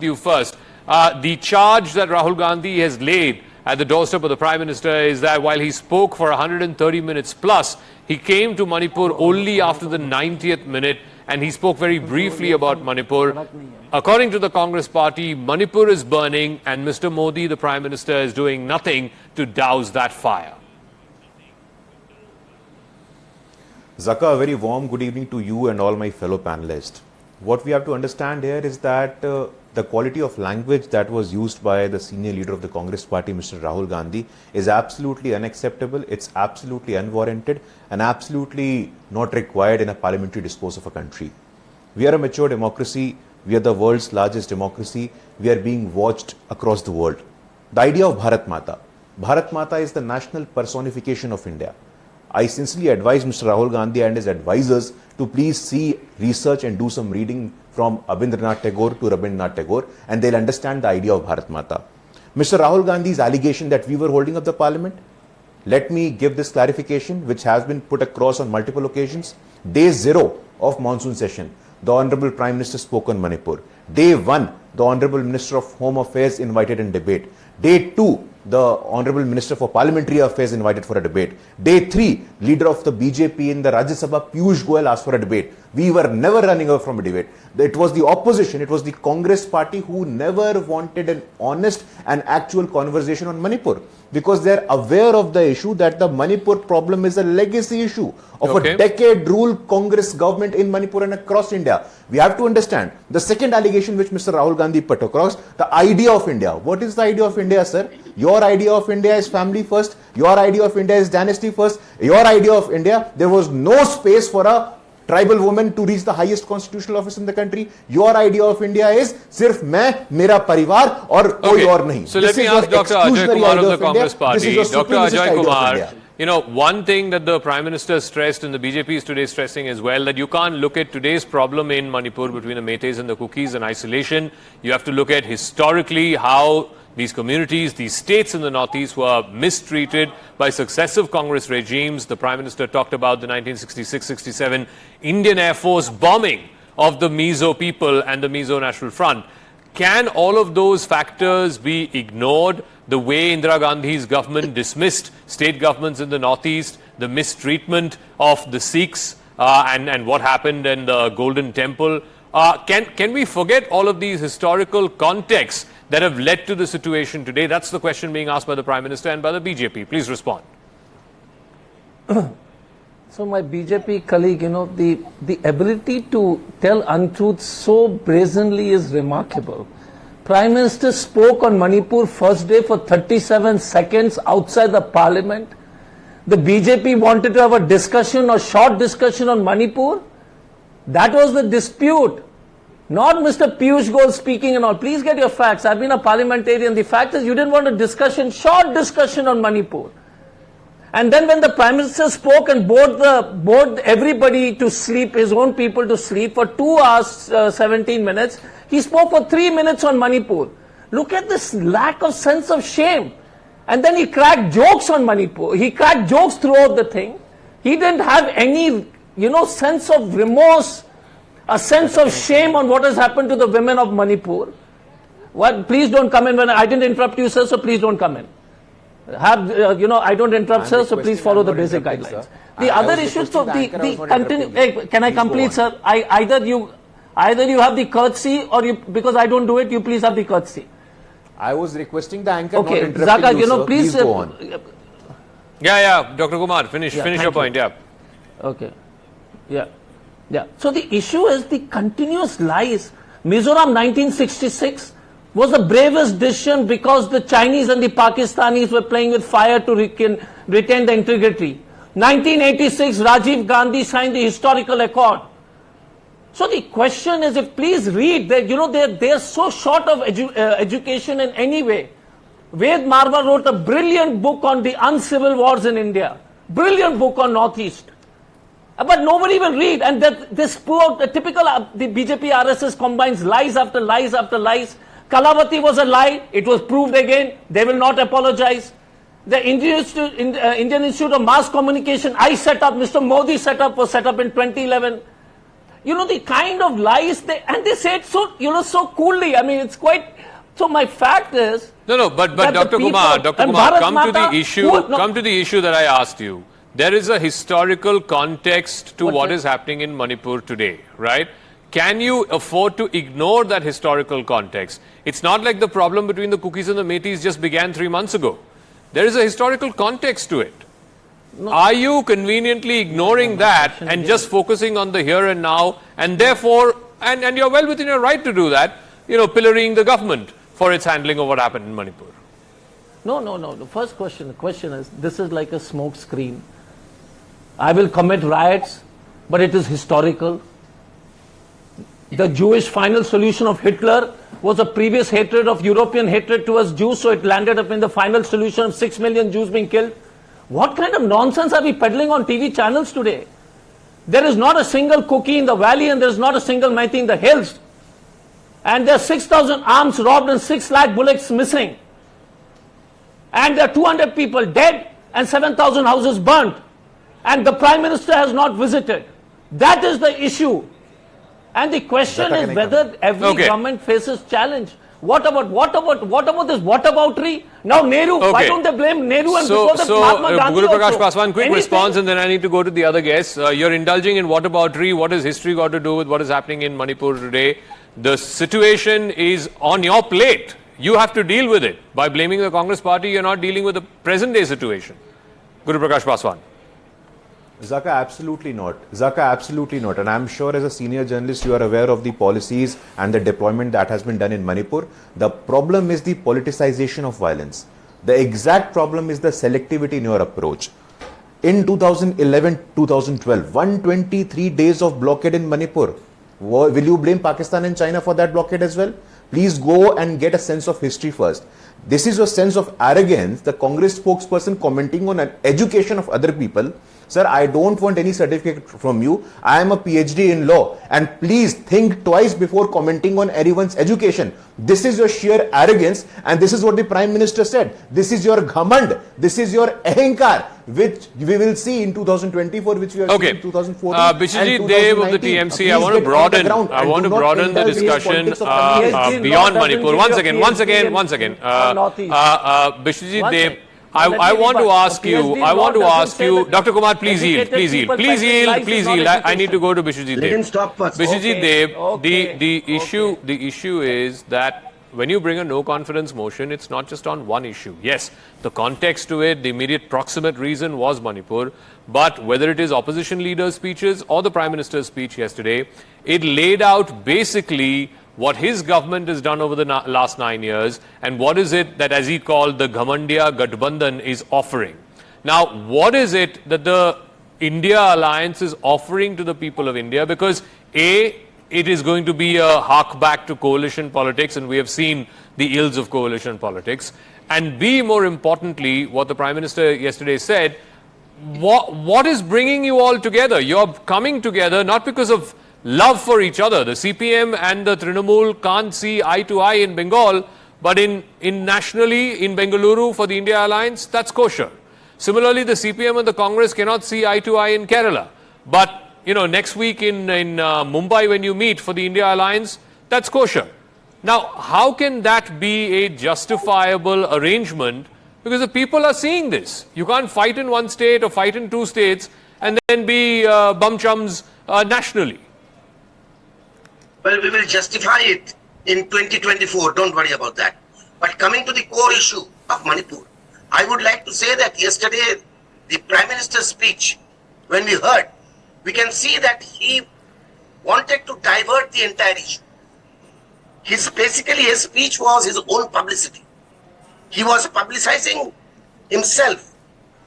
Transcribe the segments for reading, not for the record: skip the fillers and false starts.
You first. The charge that Rahul Gandhi has laid at the doorstep of the Prime Minister is that while he spoke for 130 minutes plus, he came to Manipur only after the 90th minute and he spoke very briefly about Manipur. According to the Congress party, Manipur is burning and Mr. Modi, the Prime Minister, is doing nothing to douse that fire. Zaka, a very warm good evening to you and all my fellow panelists. What we have to understand here is that the quality of language that was used by the senior leader of the Congress party, Mr. Rahul Gandhi, is absolutely unacceptable, it's absolutely unwarranted and absolutely not required in a parliamentary discourse of a country. We are a mature democracy, we are the world's largest democracy, we are being watched across the world. The idea of Bharat Mata is the national personification of India. I sincerely advise Mr. Rahul Gandhi and his advisors to please see, research and do some reading from Abhindranath Tagore to Rabindranath Tagore and they'll understand the idea of Bharat Mata. Mr. Rahul Gandhi's allegation that we were holding up the parliament, let me give this clarification which has been put across on multiple occasions. Day 0 of monsoon session, the Honorable Prime Minister spoke on Manipur. Day 1, the Honorable Minister of Home Affairs invited in debate. Day 2, the Honorable Minister for Parliamentary Affairs invited for a debate. Day 3, leader of the BJP in the Rajya Sabha, Piyush Goyal, asked for a debate. We were never running away from a debate. It was the opposition, it was the Congress party who never wanted an honest and actual conversation on Manipur because they are aware of the issue that the Manipur problem is a legacy issue of a decade-rule Congress government in Manipur and across India. We have to understand the second allegation which Mr. Rahul Gandhi put across, the idea of India. What is the idea of India, sir? Your idea of India is family first. Your idea of India is dynasty first. Your idea of India, there was no space for a tribal woman to reach the highest constitutional office in the country. Your idea of India is sirf main, mera parivar aur koi aur nahi. So let me ask Dr. Ajay Kumar of the Congress party. Dr. Ajay Kumar, you know, one thing that the Prime Minister stressed and the BJP is today stressing as well, that you can't look at today's problem in Manipur between the Meiteis and the Kukis in isolation. You have to look at historically how these communities, these states in the northeast were mistreated by successive Congress regimes. The Prime Minister talked about the 1966-67 Indian Air Force bombing of the Mizo people and the Mizo National Front. Can all of those factors be ignored? The way Indira Gandhi's government dismissed state governments in the northeast, the mistreatment of the Sikhs and what happened in the Golden Temple. Can we forget all of these historical contexts that have led to the situation today? That's the question being asked by the Prime Minister and by the BJP. Please respond. So my BJP colleague, you know, the ability to tell untruths so brazenly is remarkable. Prime Minister spoke on Manipur first day for 37 seconds outside the parliament. The BJP wanted to have a discussion or short discussion on Manipur. That was the dispute. Not Mr. Piyush Goyal speaking and all. Please get your facts. I've been a parliamentarian. The fact is you didn't want a discussion, short discussion on Manipur. And then when the Prime Minister spoke and bored everybody to sleep, his own people to sleep for 2 hours, 17 minutes, he spoke for 3 minutes on Manipur. Look at this lack of sense of shame. And then he cracked jokes on Manipur. He cracked jokes throughout the thing. He didn't have any, you know, sense of remorse, a sense of shame on what has happened to the women of Manipur. Well, please don't come in when I didn't interrupt you, sir, so please don't come in. You know, I don't interrupt, sir, so please follow the basic guidelines. The other issue, so the continue. Hey, can I complete, sir? Either you have the courtesy, or you, because I don't do it, you please have the courtesy. I was requesing the anchor okay, not interrupting Zaka, you, know, sir. please go on. Yeah, Dr. Kumar, finish your point, yeah. Okay, yeah. So the issue is the continuous lies. Mizoram 1966 was the bravest decision because the Chinese and the Pakistanis were playing with fire to retain the integrity. 1986, Rajiv Gandhi signed the historical accord. So the question is, if please read, that you know they are so short of education in any way. Ved Marwa wrote a brilliant book on the uncivil wars in India. Brilliant book on Northeast. But nobody will read, and that this poor, typical, the BJP RSS combines lies after lies after lies. Kalavati was a lie, it was proved again, they will not apologize. The Indian Institute of Mass Communication I set up, Mr. Modi set up, was set up in 2011. the kind of lies and they say it so, so coolly. I mean, it's quite, so my fact is. No, but Dr. Kumar, come to the issue that I asked you. There is a historical context to what is happening in Manipur today, right? Can you afford to ignore that historical context? It's not like the problem between the Kukis and the Metis just began 3 months ago. There is a historical context to it. No. Are you conveniently ignoring that and just focusing on the here and now, and therefore, and you're well within your right to do that, pillorying the government for its handling of what happened in Manipur? No. The first question, the question is, this is like a smoke screen. I will commit riots, but it is historical. The Jewish final solution of Hitler was a previous hatred of European hatred towards Jews, so it landed up in the final solution of 6 million Jews being killed. What kind of nonsense are we peddling on TV channels today? There is not a single Kuki in the valley and there is not a single Meitei in the hills. And there are 6,000 arms robbed and 6 lakh bullets missing. And there are 200 people dead and 7,000 houses burnt. And the Prime Minister has not visited. That is the issue. And the question is whether every government faces challenge. What about this whataboutery? Now Nehru, why don't they blame Nehru and before that Mahatma Gandhi Guru Prakash also? Paswan, quick response and then I need to go to the other guests. You're indulging in whataboutery. What has history got to do with what is happening in Manipur today? The situation is on your plate. You have to deal with it. By blaming the Congress party, you're not dealing with the present day situation. Guru Prakash Paswan. Zaka, absolutely not. And I'm sure as a senior journalist, you are aware of the policies and the deployment that has been done in Manipur. The problem is the politicization of violence. The exact problem is the selectivity in your approach. In 2011-2012, 123 days of blockade in Manipur. Will you blame Pakistan and China for that blockade as well? Please go and get a sense of history first. This is a sense of arrogance. The Congress spokesperson commenting on an education of other people. Sir, I don't want any certificate from you. I am a PhD in law. And please think twice before commenting on anyone's education. This is your sheer arrogance. And this is what the Prime Minister said. This is your ghamand. This is your ahankar, which we will see in 2024, which we have seen in 2014. Bishji Dev of the TMC, I want to broaden the discussion beyond Manipur. Once again. Bishji Dev, I want to ask you, Dr. Kumar, please yield. I need to go to Bishji Dev. Let him stop first. Bishji Dev, the issue is that when you bring a no confidence motion, it's not just on one issue. Yes, the context to it, the immediate proximate reason was Manipur, but whether it is opposition leaders' speeches or the Prime Minister's speech yesterday, it laid out basically what his government has done over the last 9 years and what is it that, as he called, the Ghamandiya Gathbandhan is offering. Now, what is it that the India alliance is offering to the people of India? Because A, it is going to be a hark back to coalition politics, and we have seen the ills of coalition politics. And B, more importantly, what the Prime Minister yesterday said, what is bringing you all together? You're coming together not because of love for each other. The CPM and the Trinamool can't see eye to eye in Bengal, but in nationally in Bengaluru for the India alliance, that's kosher. Similarly, the CPM and the Congress cannot see eye to eye in Kerala, but next week in Mumbai when you meet for the India alliance, that's kosher. Now, how can that be a justifiable arrangement? Because the people are seeing this. You can't fight in one state or fight in two states and then be bum chums nationally. Well, we will justify it in 2024. Don't worry about that. But coming to the core issue of Manipur, I would like to say that yesterday, the Prime Minister's speech, when we heard, we can see that he wanted to divert the entire issue. His speech was his own publicity. He was publicizing himself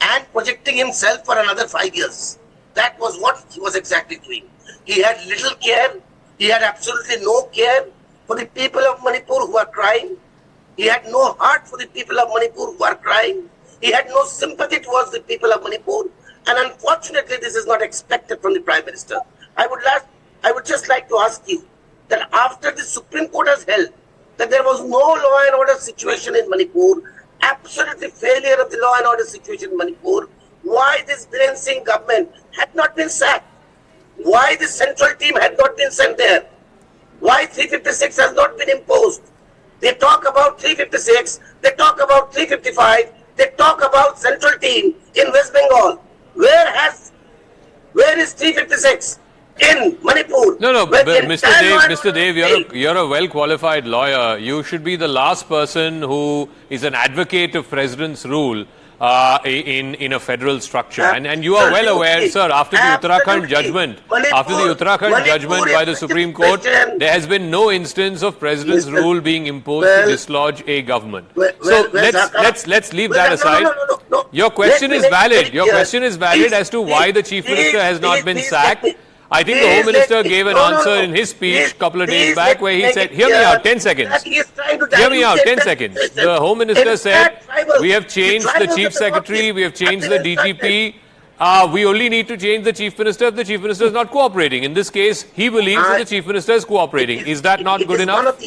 and projecting himself for another 5 years. That was what he was exactly doing. He had little care. He had absolutely no care for the people of Manipur who are crying. He had no heart for the people of Manipur who are crying. He had no sympathy towards the people of Manipur. And unfortunately, this is not expected from the Prime Minister. I would just like to ask you that after the Supreme Court has held that there was no law and order situation in Manipur, absolutely failure of the law and order situation in Manipur, why this Biren Singh government had not been sacked? why the central team had not been sent there. Why 356 has not been imposed. They talk about 356, they talk about 355, they talk about central team in West Bengal. Where is 356? In Manipur. No, where the Mr. Dev, you're a well-qualified lawyer. You should be the last person who is an advocate of President's rule in a federal structure. And you are well aware, sir, after the Uttarakhand judgment, by the Supreme Court, there has been no instance of President's rule being imposed to dislodge a government. So let's leave that aside. No. Your question is valid. Your question is valid Please, as to why the Chief Minister has not been please, sacked. please, I think the Home Minister gave an answer in his speech a couple of days back where he said, hear me out, 10 seconds. Hear me out, 10 seconds. The Home Minister said, we have changed the Chief Secretary, we have changed the DGP. We only need to change the Chief Minister if the Chief Minister is not cooperating. In this case, he believes that the Chief Minister is cooperating. Is that not good enough?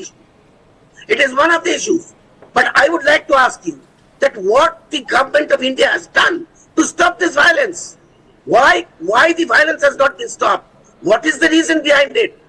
It is one of the issues. But I would like to ask you that what the government of India has done to stop this violence. Why the violence has not been stopped? What is the reason behind it?